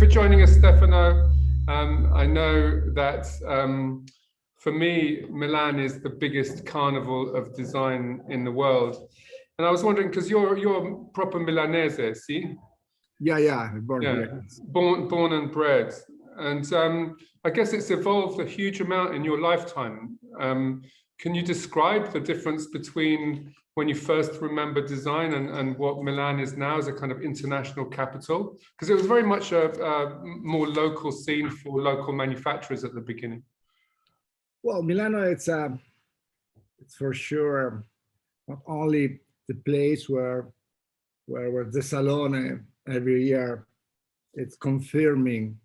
for joining us, Stefano. I know that for me, Milan is the biggest carnival of design in the world. And I was wondering, because you're proper Milanese, see? Yeah, born and bred. And I guess it's evolved a huge amount in your lifetime. Can you describe the difference between when you first remember design and what Milan is now as a kind of international capital? Because it was very much a more local scene for local manufacturers at the beginning. Well, Milano, it's for sure not only the place where the Salone every year, it's confirming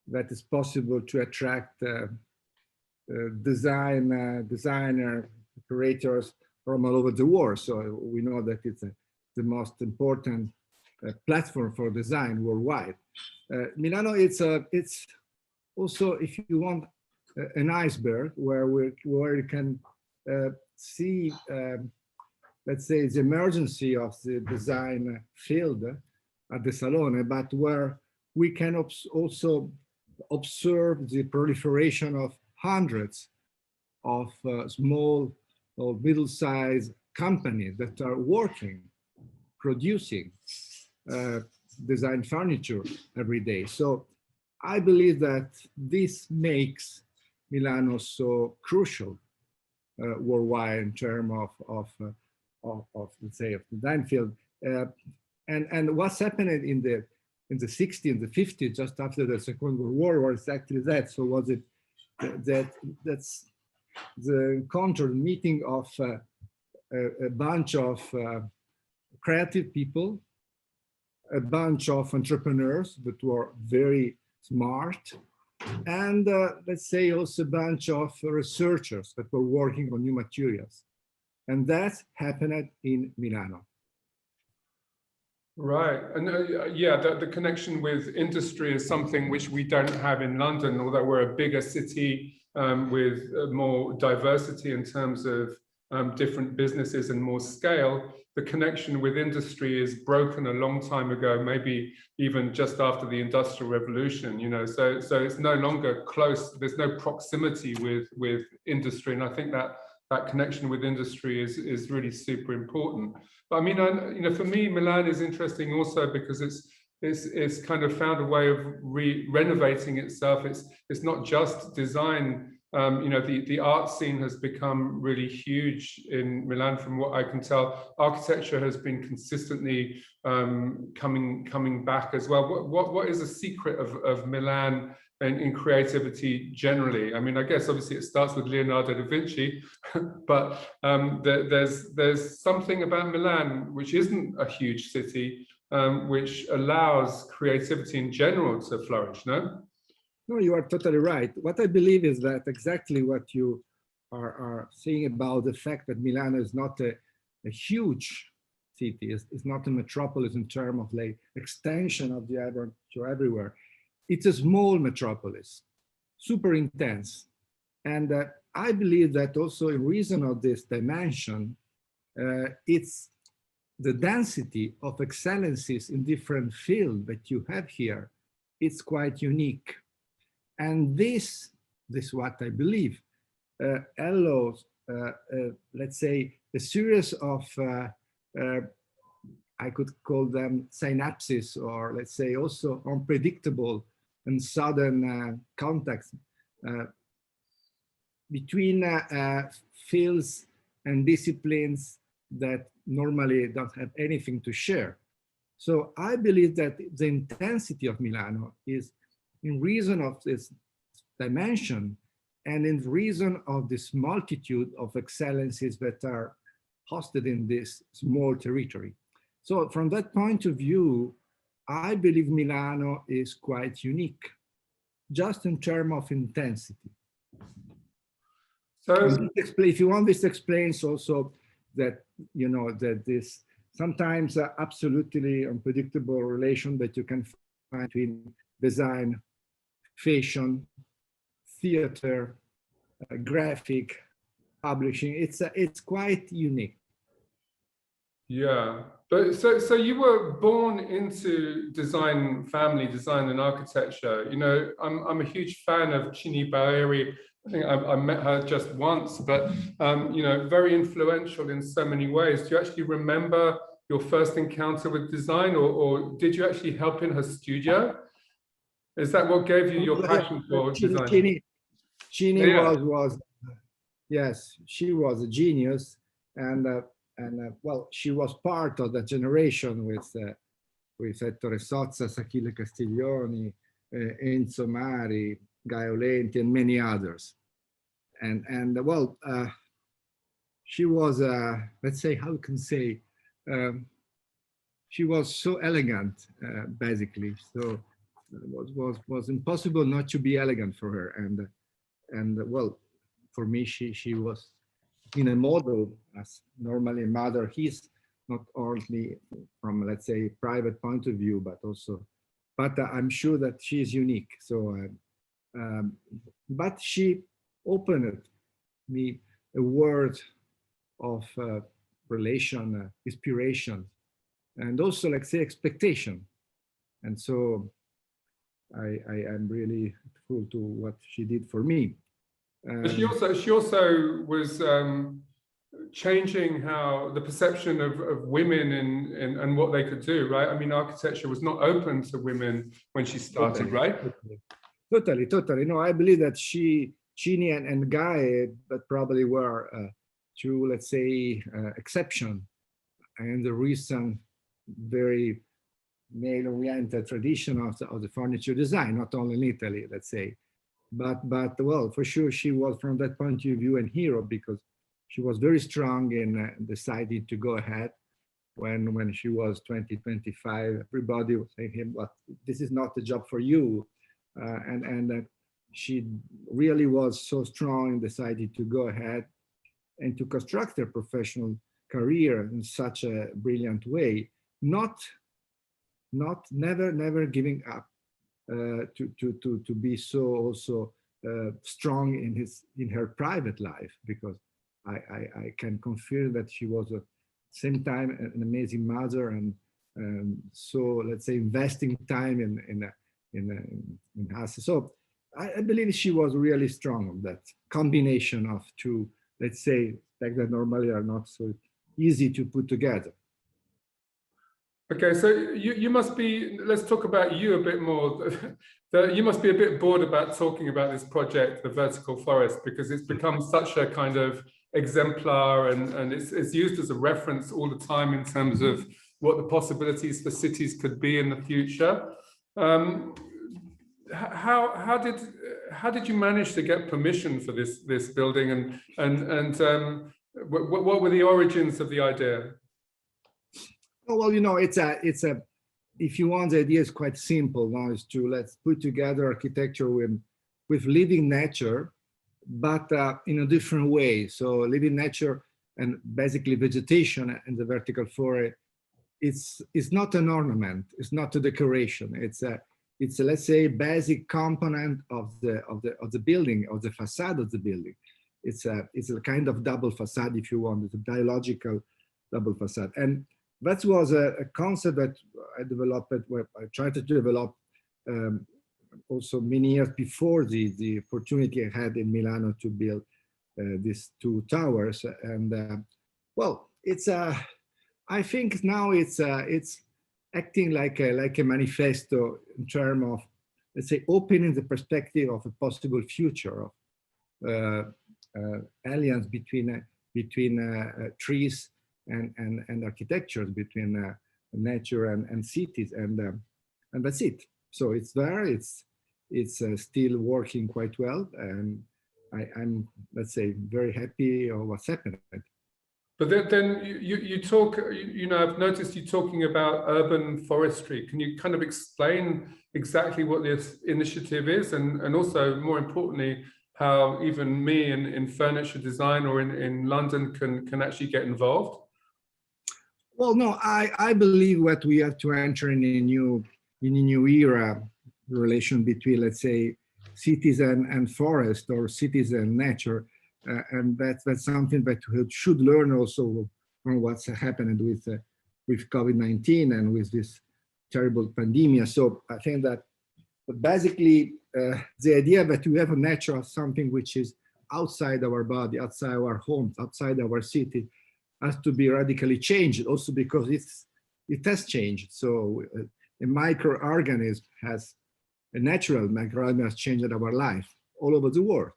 that it's possible to attract designer creators from all over the world. So we know that it's the most important platform for design worldwide. Milano, it's also, if you want, an iceberg where you can see, let's say, the emergency of the design field at the Salone, but where we can also observe the proliferation of hundreds of small or middle-sized companies that are working, producing design furniture every day. So I believe that this makes Milano so crucial worldwide in terms of let's say, of the design field. And what's happened in the 60s and the 50s, just after the Second World War, was exactly that. So was it that's the encounter, meeting of a bunch of creative people, a bunch of entrepreneurs that were very smart, and let's say also a bunch of researchers that were working on new materials. And that happened in Milano. Right, and yeah, the connection with industry is something which we don't have in London, although we're a bigger city with more diversity in terms of different businesses and more scale. The connection with industry is broken a long time ago, maybe even just after the Industrial Revolution, you know, so it's no longer close, there's no proximity with industry, and I think that connection with industry is really super important. But I mean, you know, for me, Milan is interesting also because it's kind of found a way of renovating itself. It's not just design. You know, the art scene has become really huge in Milan, from what I can tell. Architecture has been consistently coming back as well. What is the secret of Milan in creativity generally? I mean, I guess obviously it starts with Leonardo da Vinci, but there's something about Milan which isn't a huge city, which allows creativity in general to flourish, no? No, you are totally right. What I believe is that exactly what you are saying about the fact that Milan is not a huge city, it's not a metropolis in terms of like extension of the urban to everywhere. It's a small metropolis, super intense. And I believe that also in reason of this dimension, it's the density of excellencies in different fields that you have here. It's quite unique. And this is what I believe allows, let's say, a series of, I could call them synapses, or let's say also unpredictable and sudden contacts between fields and disciplines that normally don't have anything to share. So I believe that the intensity of Milano is in reason of this dimension and in reason of this multitude of excellencies that are hosted in this small territory. So from that point of view, I believe Milano is quite unique, just in terms of intensity. So if you want, this explains also that, you know, that this sometimes absolutely unpredictable relation that you can find between design, fashion, theater, graphic, publishing. It's quite unique. Yeah, But so you were born into family design and architecture. You know, I'm a huge fan of Boeri. I think I met her just once, but you know, very influential in so many ways. Do you actually remember your first encounter with design, or did you actually help in her studio? Is that what gave you your passion for design? Chini Yeah. was yes, she was a genius, and well, she was part of that generation with Ettore Sozza, Achille Castiglioni, Enzo Mari, Gaio Lenti, and many others. And well, she was, let's say, how can say, she was so elegant, basically. So it was impossible not to be elegant for her. And well, for me, she was in a model, as normally a mother is, not only from, let's say, private point of view, but also, but I'm sure that she is unique. So, but she opened me a world of relation, inspiration, and also, like say, expectation. And so I am really grateful to what she did for me. But she also was changing how the perception of women and what they could do, right? I mean, architecture was not open to women when she started, totally, right? Totally. No, I believe that Chini and Guy, that probably were two, let's say, exception, and the recent very male-oriented tradition of the furniture design, not only in Italy, let's say. But well, for sure, she was from that point of view a hero, because she was very strong in deciding to go ahead. When she was 20, 25, everybody was saying, "But this is not the job for you," and she really was so strong and decided to go ahead and to construct her professional career in such a brilliant way, never giving up, to be so also strong in her private life, because I can confirm that she was at the same time an amazing mother, and so, let's say, investing time in us. So I believe she was really strong on that combination of two, let's say, like that normally are not so easy to put together. Okay, so you must be, let's talk about you a bit more. You must be a bit bored about talking about this project, the vertical forest, because it's become such a kind of exemplar, and it's used as a reference all the time in terms of what the possibilities for cities could be in the future. How did you manage to get permission for this building, and what were the origins of the idea? Oh, well, you know, it's a, if you want, the idea is quite simple now, is to let's put together architecture with living nature, but in a different way. So living nature and basically vegetation and the vertical forest, it's not an ornament, it's not a decoration. It's a let's say basic component of the building, of the facade of the building. It's a kind of double facade, if you want. It's a biological double facade. And that was a concept that I developed, where I tried to develop also many years before the opportunity I had in Milano to build these two towers. And well, it's I think now it's acting like a manifesto in terms of, let's say, opening the perspective of a possible future of alliance between trees and architectures, between nature and cities, and that's it. So it's there. It's still working quite well, and I'm, let's say, very happy of what's happening. But then you talk, you know, I've noticed you talking about urban forestry. Can you kind of explain exactly what this initiative is, and also, more importantly, how even me in furniture design or in London can actually get involved? Well, no, I believe that we have to enter in a new era, relation between, let's say, cities and forest, or cities and nature, and that's something that we should learn also from what's happened with with COVID-19 and with this terrible pandemic. So I think that basically the idea that we have a nature of something which is outside our body, outside our homes, outside our city, has to be radically changed, also because it has changed. So a microorganism has, a natural microorganism has changed our life all over the world.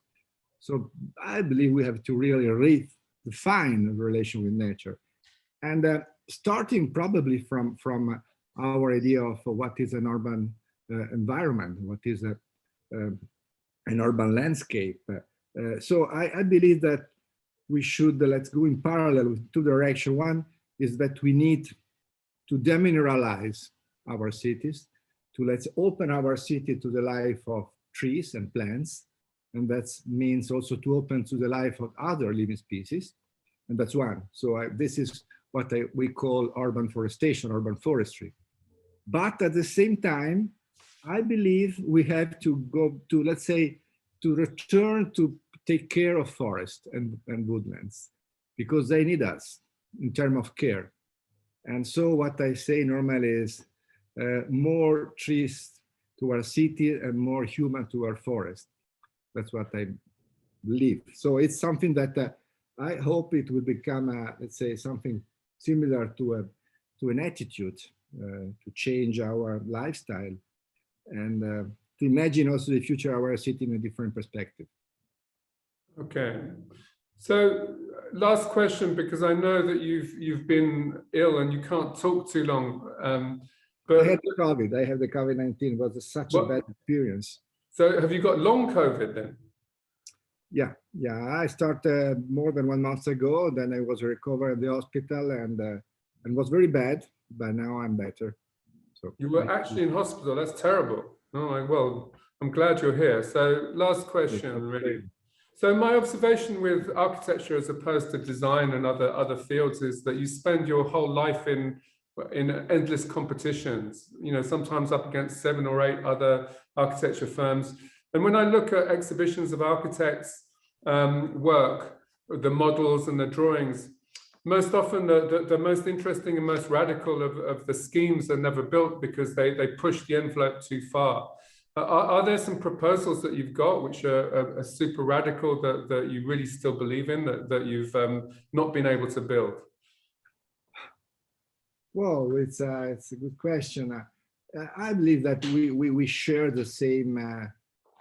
So I believe we have to really redefine the relation with nature. And starting probably from our idea of what is an urban environment, what is an urban landscape. So I believe that we should, let's go in parallel with two directions. One is that we need to demineralize our cities, to let's open our city to the life of trees and plants. And that means also to open to the life of other living species. And that's one. So this is what we call urban forestation, urban forestry. But at the same time, I believe we have to go to, let's say, to return to take care of forests and woodlands, because they need us in terms of care. And so what I say normally is more trees to our city and more human to our forest. That's what I believe. So it's something that I hope it will become, let's say, something similar to an attitude to change our lifestyle and to imagine also the future of our city in a different perspective. Okay. So last question, because I know that you've been ill and you can't talk too long. But I had the COVID. I have the COVID-19. It was such a bad experience. So have you got long COVID then? Yeah. I started more than 1 month ago. Then I was recovered at the hospital and was very bad. But now I'm better. So you were actually in hospital. That's terrible. Oh, well, I'm glad you're here. So last question, really. So my observation with architecture as opposed to design and other fields is that you spend your whole life in endless competitions, you know, sometimes up against 7 or 8 other architecture firms. And when I look at exhibitions of architects' work, the models and the drawings, most often the most interesting and most radical of the schemes are never built because they push the envelope too far. Are there some proposals that you've got which are super radical that you really still believe in, that you've not been able to build? Well, it's a good question. I believe that we share the same,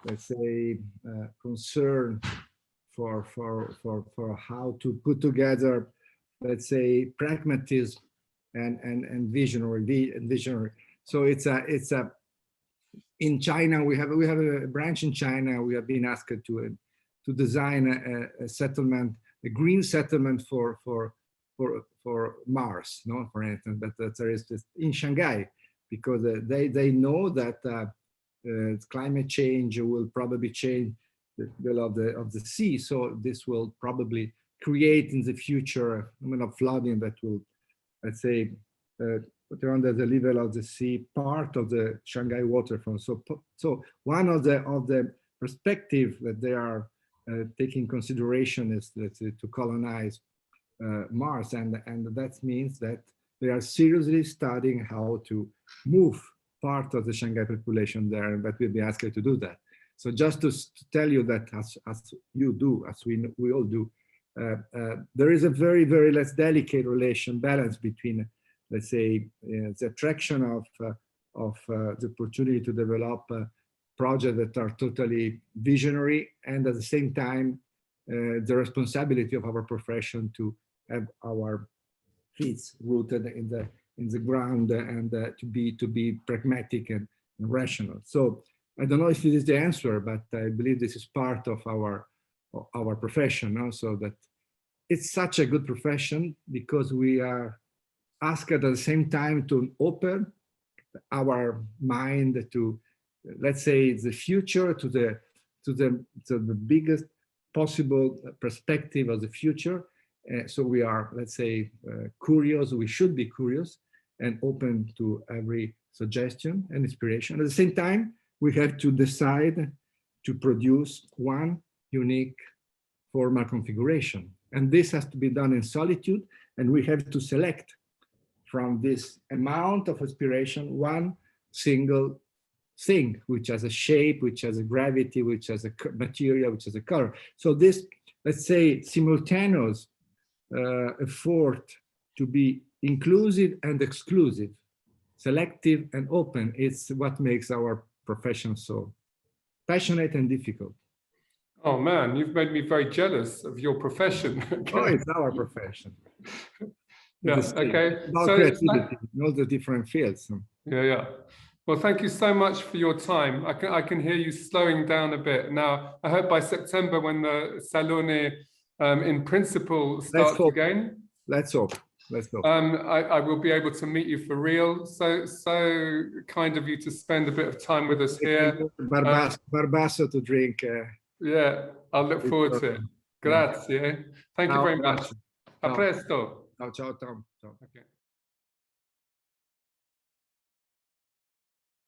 let's say, concern for how to put together, let's say, pragmatism and visionary. So it's a in China we have a branch in China. We have been asked to design a settlement, a green settlement for Mars, no, for instance, that there is this in Shanghai, because they know that climate change will probably change the level of the sea. So this will probably create in the future of flooding that will, let's say, put under the level of the sea part of the Shanghai waterfront. So one of the perspective that they are taking consideration is, let's say, to colonize Mars, and that means that they are seriously studying how to move part of the Shanghai population there, and that will be asked to do that. So just to tell you that as you do, as we all do, there is a very, very less delicate balance between, let's say, the attraction of the opportunity to develop projects that are totally visionary, and at the same time, the responsibility of our profession to have our feet rooted in the ground and to be pragmatic and rational. So I don't know if it is the answer, but I believe this is part of our profession. Also, that it's such a good profession because we are asked at the same time to open our mind to, let's say, the future, to the biggest possible perspective of the future. So we are, let's say, curious. We should be curious and open to every suggestion and inspiration. At the same time, we have to decide to produce one unique formal configuration. And this has to be done in solitude, and we have to select from this amount of inspiration one single thing, which has a shape, which has a gravity, which has a material, which has a color. So this, let's say, simultaneous effort to be inclusive and exclusive, selective and open, it's what makes our profession so passionate and difficult. Oh man, you've made me very jealous of your profession. Oh, it's our profession. Yeah, okay. About So, creativity in all the different fields. yeah. Well, thank you so much for your time. I can hear you slowing down a bit. Now, I hope by September, when the Salone in principle starts again. Let's hope. Let's hope. I will be able to meet you for real. So kind of you to spend a bit of time with us here. Barbasso to drink. Yeah, I'll look forward to it. Grazie. Thank you very much. A presto. Ciao, Tom. Ciao. Okay.